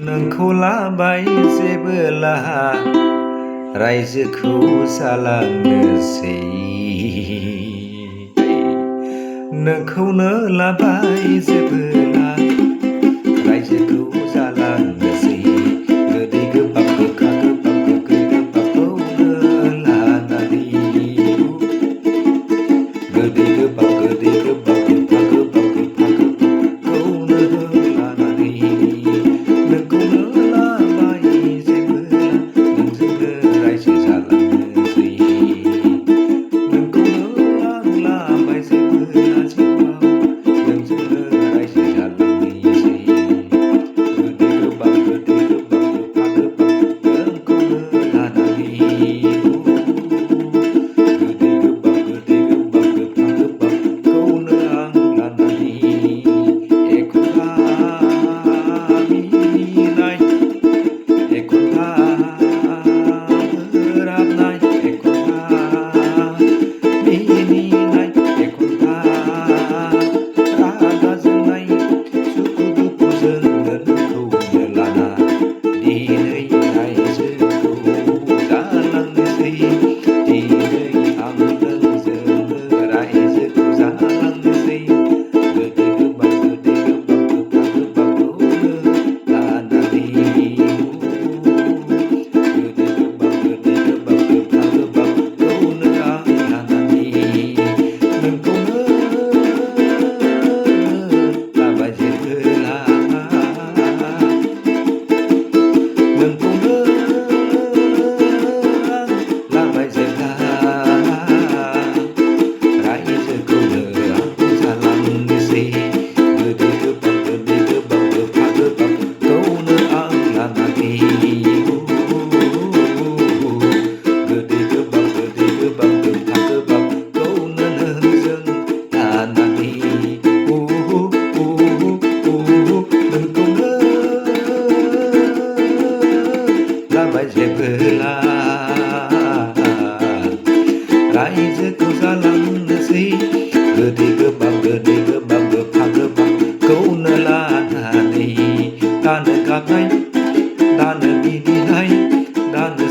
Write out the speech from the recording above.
नोंखौ लाबाय जेबोला रायजोखौ जालांनोसै नोंखौनो लाबाय जेबोला रायजोखौ जालांनोसै गोदै गोबाब गोखा गोबाब गोखै गोबाबखौनो लानानै गोदै गोबाब गोखा गोबाब गोफा गोफाखौनो लानानै नोंखौनो लाबाय जेबोला नोंजोंनो रायजो जालांनोसै नोंखौनो आं लाबाय जेबोला जिउआव नोंजोंनो रायजो जालांनोसै गोदै गोबाब गोफा गोफा नोंखौनो लानानै गोदै गोबाब गोफा गोफाखौनो आं लानानै एखनबा मिनिनाय एखनबा बोराबनाय एखनबा मिनिनाय एखनबा रागा जोंनाय सुखु दुखुजों नोंखौनो लाना दिनै रायजोखौ जालांनोसै दिनै आं नोंजोंनो रायजोखौ जालांनोसै गोदै गोबाब गोफा गोफाखौनो लानानै गोदै गोबाब गोफा गोफाखौनो आं लानानै नोंखौनो लाबाय जेबोला नोंखौनो लाबाय जेब्ला रायजोखौनो आं जालांनोसै गोदै गोबाब गोफा गोफाखौनो आं लानानै गोदै गोबाब गोफा गोफाखौनो नोंजों लानानै नोंखौनो लाबाय जेबोला रायजोखौ जालांनोसै गोदै गोबाब गोफा गोफाखौनो लानानै दानो गाबनाय दानो मिनिनाय दानो